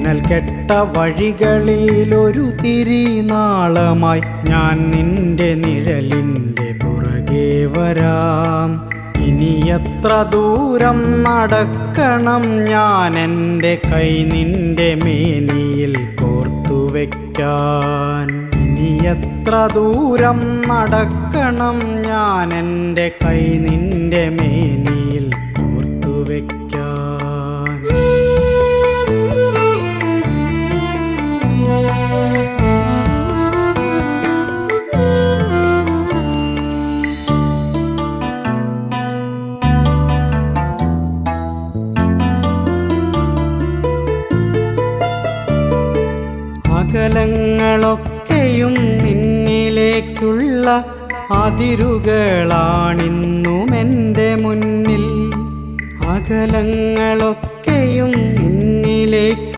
മിന്നൽ കെട്ട വഴികളിലൊരു തിരിനാളമായി ഞാൻ നിന്റെ നിഴലിൻ്റെ പുറകെ വരാം. ഇനി എത്ര ദൂരം നടക്കണം ഞാൻ എൻ്റെ കൈ നിന്റെ മേനിയിൽ കോർത്തുവെക്കാൻ. ഇനി എത്ര ദൂരം നടക്കണം ഞാൻ എൻ്റെ കൈ നിന്റെ മേനിയിൽ കോർത്തുവെക്കാൻ. അകലങ്ങളൊക്കെയും നിന്നിലേക്കുള്ള അതിരുകളാണിന്നും എൻ്റെ മുന്നിൽ. അകലങ്ങളൊക്കെയും നിന്നിലേക്ക്